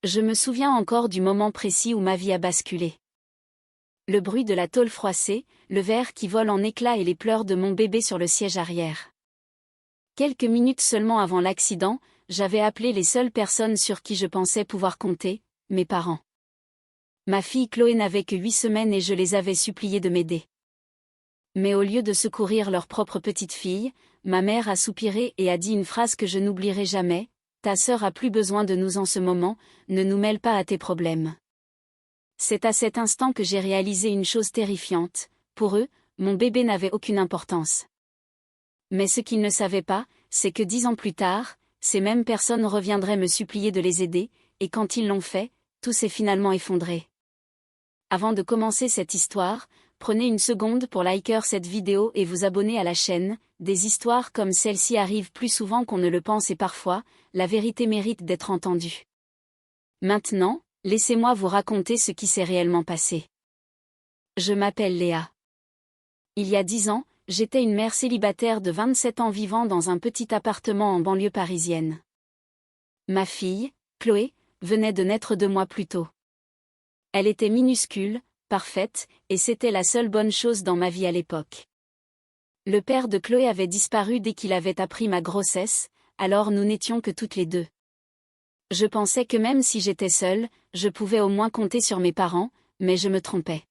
Je me souviens encore du moment précis où ma vie a basculé. Le bruit de la tôle froissée, le verre qui vole en éclats et les pleurs de mon bébé sur le siège arrière. Quelques minutes seulement avant l'accident, j'avais appelé les seules personnes sur qui je pensais pouvoir compter, mes parents. Ma fille Chloé n'avait que 8 semaines et je les avais suppliés de m'aider. Mais au lieu de secourir leur propre petite fille, ma mère a soupiré et a dit une phrase que je n'oublierai jamais: « Ta sœur a plus besoin de nous en ce moment, ne nous mêle pas à tes problèmes. » C'est à cet instant que j'ai réalisé une chose terrifiante: pour eux, mon bébé n'avait aucune importance. Mais ce qu'ils ne savaient pas, c'est que 10 ans plus tard, ces mêmes personnes reviendraient me supplier de les aider, et quand ils l'ont fait, tout s'est finalement effondré. Avant de commencer cette histoire, prenez une seconde pour liker cette vidéo et vous abonner à la chaîne. Des histoires comme celle-ci arrivent plus souvent qu'on ne le pense et parfois, la vérité mérite d'être entendue. Maintenant, laissez-moi vous raconter ce qui s'est réellement passé. Je m'appelle Léa. Il y a 10 ans, j'étais une mère célibataire de 27 ans vivant dans un petit appartement en banlieue parisienne. Ma fille, Chloé, venait de naître 2 mois plus tôt. Elle était minuscule, parfaite, et c'était la seule bonne chose dans ma vie à l'époque. Le père de Chloé avait disparu dès qu'il avait appris ma grossesse, alors nous n'étions que toutes les deux. Je pensais que même si j'étais seule, je pouvais au moins compter sur mes parents, mais je me trompais.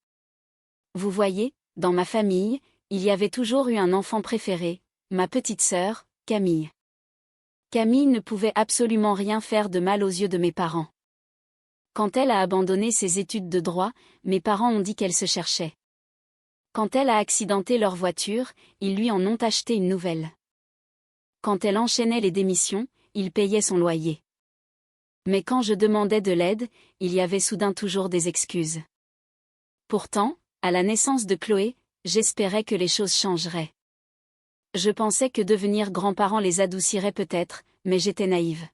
Vous voyez, dans ma famille, il y avait toujours eu un enfant préféré, ma petite sœur, Camille. Camille ne pouvait absolument rien faire de mal aux yeux de mes parents. Quand elle a abandonné ses études de droit, mes parents ont dit qu'elle se cherchait. Quand elle a accidenté leur voiture, ils lui en ont acheté une nouvelle. Quand elle enchaînait les démissions, il payait son loyer. Mais quand je demandais de l'aide, il y avait soudain toujours des excuses. Pourtant, à la naissance de Chloé, j'espérais que les choses changeraient. Je pensais que devenir grand-parent les adoucirait peut-être, mais j'étais naïve.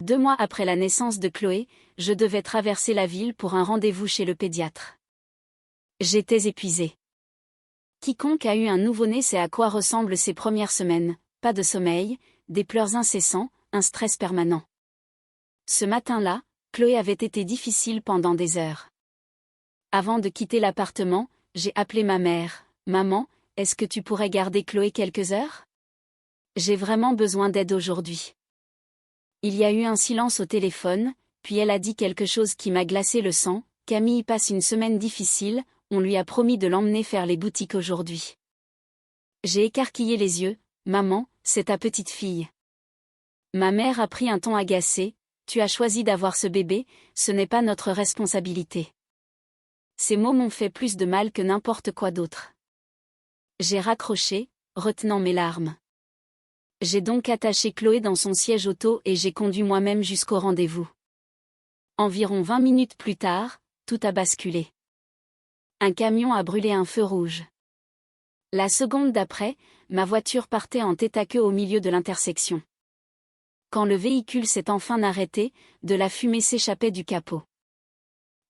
2 mois après la naissance de Chloé, je devais traverser la ville pour un rendez-vous chez le pédiatre. J'étais épuisée. Quiconque a eu un nouveau-né sait à quoi ressemblent ses premières semaines: pas de sommeil, des pleurs incessants, un stress permanent. Ce matin-là, Chloé avait été difficile pendant des heures. Avant de quitter l'appartement, j'ai appelé ma mère. « Maman, est-ce que tu pourrais garder Chloé quelques heures? J'ai vraiment besoin d'aide aujourd'hui. » Il y a eu un silence au téléphone, puis elle a dit quelque chose qui m'a glacé le sang: « Camille passe une semaine difficile, on lui a promis de l'emmener faire les boutiques aujourd'hui. » J'ai écarquillé les yeux. « Maman, c'est ta petite fille. » Ma mère a pris un ton agacé: « Tu as choisi d'avoir ce bébé, ce n'est pas notre responsabilité. » Ces mots m'ont fait plus de mal que n'importe quoi d'autre. J'ai raccroché, retenant mes larmes. J'ai donc attaché Chloé dans son siège auto et j'ai conduit moi-même jusqu'au rendez-vous. Environ 20 minutes plus tard, tout a basculé. Un camion a brûlé un feu rouge. La seconde d'après, ma voiture partait en tête-à-queue au milieu de l'intersection. Quand le véhicule s'est enfin arrêté, de la fumée s'échappait du capot.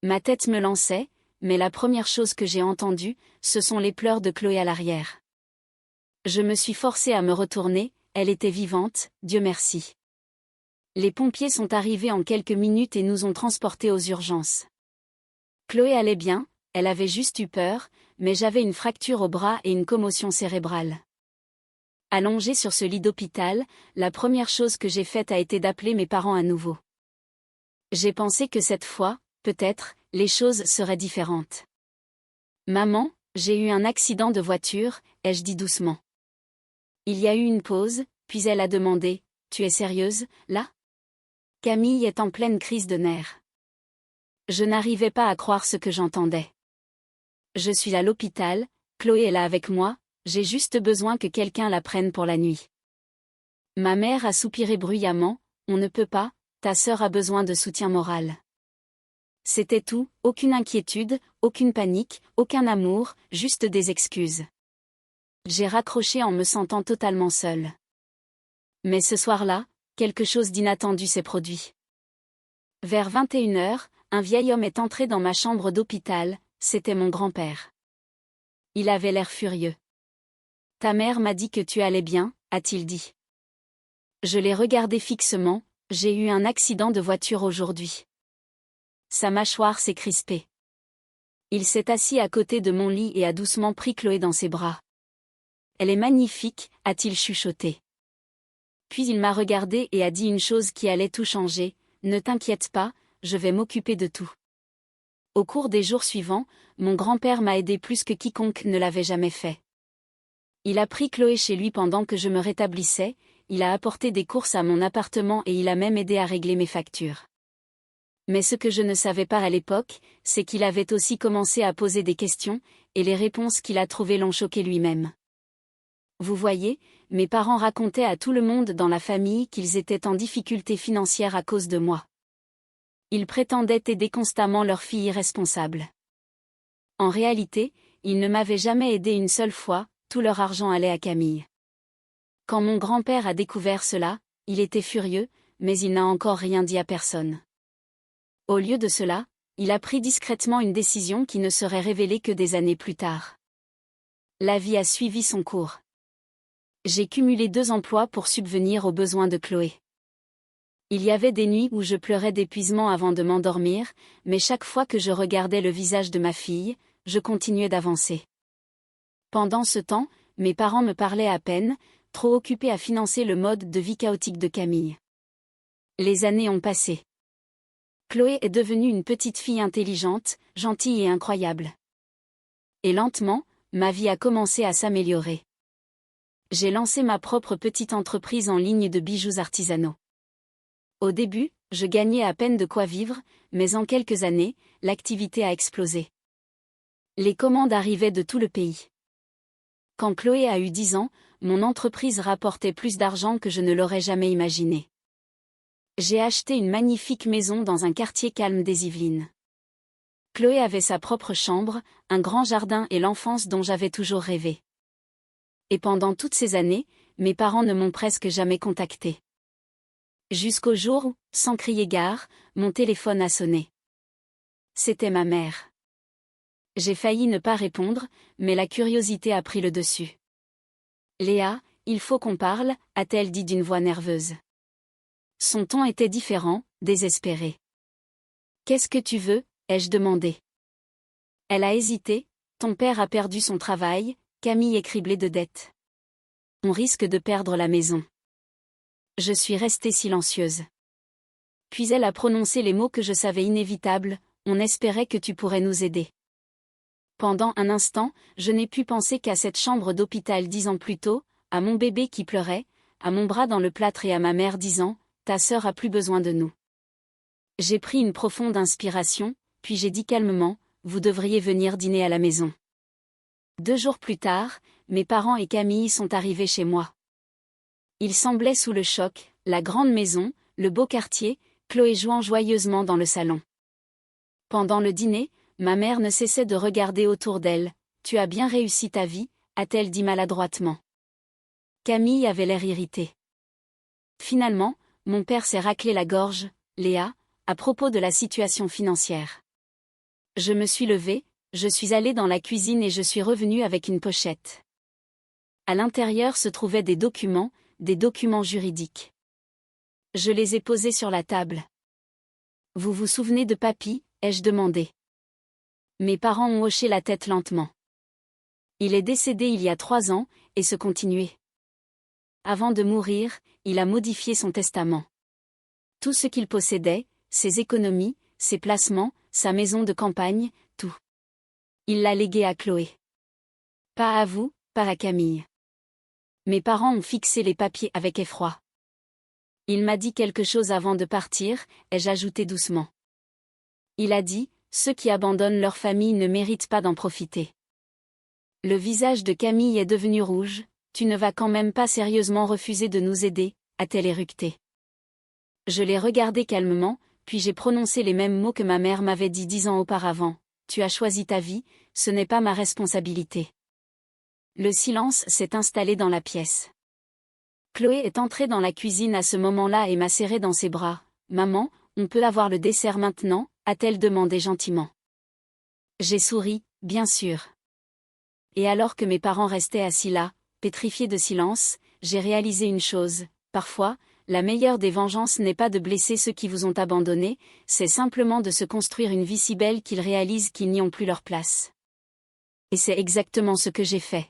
Ma tête me lançait, mais la première chose que j'ai entendue, ce sont les pleurs de Chloé à l'arrière. Je me suis forcée à me retourner. Elle était vivante, Dieu merci. Les pompiers sont arrivés en quelques minutes et nous ont transportés aux urgences. Chloé allait bien, elle avait juste eu peur, mais j'avais une fracture au bras et une commotion cérébrale. Allongée sur ce lit d'hôpital, la première chose que j'ai faite a été d'appeler mes parents à nouveau. J'ai pensé que cette fois, peut-être, les choses seraient différentes. « Maman, j'ai eu un accident de voiture », ai-je dit doucement. Il y a eu une pause, puis elle a demandé: « Tu es sérieuse, là ?» Camille est en pleine crise de nerfs. Je n'arrivais pas à croire ce que j'entendais. Je suis à l'hôpital, Chloé est là avec moi, j'ai juste besoin que quelqu'un la prenne pour la nuit. Ma mère a soupiré bruyamment: « On ne peut pas, ta sœur a besoin de soutien moral. » C'était tout, aucune inquiétude, aucune panique, aucun amour, juste des excuses. J'ai raccroché en me sentant totalement seule. Mais ce soir-là, quelque chose d'inattendu s'est produit. Vers 21h, un vieil homme est entré dans ma chambre d'hôpital, c'était mon grand-père. Il avait l'air furieux. « Ta mère m'a dit que tu allais bien », a-t-il dit. Je l'ai regardé fixement. J'ai eu un accident de voiture aujourd'hui. Sa mâchoire s'est crispée. Il s'est assis à côté de mon lit et a doucement pris Chloé dans ses bras. Elle est magnifique, a-t-il chuchoté. Puis il m'a regardé et a dit une chose qui allait tout changer, ne t'inquiète pas, je vais m'occuper de tout. Au cours des jours suivants, mon grand-père m'a aidé plus que quiconque ne l'avait jamais fait. Il a pris Chloé chez lui pendant que je me rétablissais, il a apporté des courses à mon appartement et il a même aidé à régler mes factures. Mais ce que je ne savais pas à l'époque, c'est qu'il avait aussi commencé à poser des questions, et les réponses qu'il a trouvées l'ont choqué lui-même. Vous voyez, mes parents racontaient à tout le monde dans la famille qu'ils étaient en difficulté financière à cause de moi. Ils prétendaient aider constamment leur fille irresponsable. En réalité, ils ne m'avaient jamais aidé une seule fois, tout leur argent allait à Camille. Quand mon grand-père a découvert cela, il était furieux, mais il n'a encore rien dit à personne. Au lieu de cela, il a pris discrètement une décision qui ne serait révélée que des années plus tard. La vie a suivi son cours. J'ai cumulé 2 emplois pour subvenir aux besoins de Chloé. Il y avait des nuits où je pleurais d'épuisement avant de m'endormir, mais chaque fois que je regardais le visage de ma fille, je continuais d'avancer. Pendant ce temps, mes parents me parlaient à peine, trop occupés à financer le mode de vie chaotique de Camille. Les années ont passé. Chloé est devenue une petite fille intelligente, gentille et incroyable. Et lentement, ma vie a commencé à s'améliorer. J'ai lancé ma propre petite entreprise en ligne de bijoux artisanaux. Au début, je gagnais à peine de quoi vivre, mais en quelques années, l'activité a explosé. Les commandes arrivaient de tout le pays. Quand Chloé a eu 10 ans, mon entreprise rapportait plus d'argent que je ne l'aurais jamais imaginé. J'ai acheté une magnifique maison dans un quartier calme des Yvelines. Chloé avait sa propre chambre, un grand jardin et l'enfance dont j'avais toujours rêvé. Et pendant toutes ces années, mes parents ne m'ont presque jamais contacté. Jusqu'au jour où, sans crier gare, mon téléphone a sonné. C'était ma mère. J'ai failli ne pas répondre, mais la curiosité a pris le dessus. « Léa, il faut qu'on parle », a-t-elle dit d'une voix nerveuse. Son ton était différent, désespéré. « Qu'est-ce que tu veux ?» ai-je demandé. Elle a hésité. « Ton père a perdu son travail, Camille est criblée de dettes. On risque de perdre la maison. » Je suis restée silencieuse. Puis elle a prononcé les mots que je savais inévitables, « On espérait que tu pourrais nous aider. » Pendant un instant, je n'ai pu penser qu'à cette chambre d'hôpital 10 ans plus tôt, à mon bébé qui pleurait, à mon bras dans le plâtre et à ma mère disant « Ta sœur a plus besoin de nous. » J'ai pris une profonde inspiration, puis j'ai dit calmement « Vous devriez venir dîner à la maison. » 2 jours plus tard, mes parents et Camille sont arrivés chez moi. Ils semblaient sous le choc, la grande maison, le beau quartier, Chloé jouant joyeusement dans le salon. Pendant le dîner, ma mère ne cessait de regarder autour d'elle. « Tu as bien réussi ta vie », a-t-elle dit maladroitement. Camille avait l'air irritée. Finalement, mon père s'est raclé la gorge, « Léa, à propos de la situation financière. » Je me suis levée, je suis allée dans la cuisine et je suis revenue avec une pochette. À l'intérieur se trouvaient des documents juridiques. Je les ai posés sur la table. « Vous vous souvenez de papy ?» ai-je demandé. Mes parents ont hoché la tête lentement. Il est décédé il y a 3 ans, et se continuait. Avant de mourir, il a modifié son testament. Tout ce qu'il possédait, ses économies, ses placements, sa maison de campagne, tout. Il l'a légué à Chloé. Pas à vous, pas à Camille. Mes parents ont fixé les papiers avec effroi. Il m'a dit quelque chose avant de partir, ai-je ajouté doucement. Il a dit, ceux qui abandonnent leur famille ne méritent pas d'en profiter. Le visage de Camille est devenu rouge. Tu ne vas quand même pas sérieusement refuser de nous aider, a-t-elle éructé. Je l'ai regardé calmement, puis j'ai prononcé les mêmes mots que ma mère m'avait dit 10 ans auparavant. Tu as choisi ta vie, ce n'est pas ma responsabilité. Le silence s'est installé dans la pièce. Chloé est entrée dans la cuisine à ce moment-là et m'a serré dans ses bras. Maman, on peut avoir le dessert maintenant, a-t-elle demandé gentiment. J'ai souri, bien sûr. Et alors que mes parents restaient assis là, pétrifiés de silence, j'ai réalisé une chose, parfois, La meilleure des vengeances n'est pas de blesser ceux qui vous ont abandonné, c'est simplement de se construire une vie si belle qu'ils réalisent qu'ils n'y ont plus leur place. Et c'est exactement ce que j'ai fait.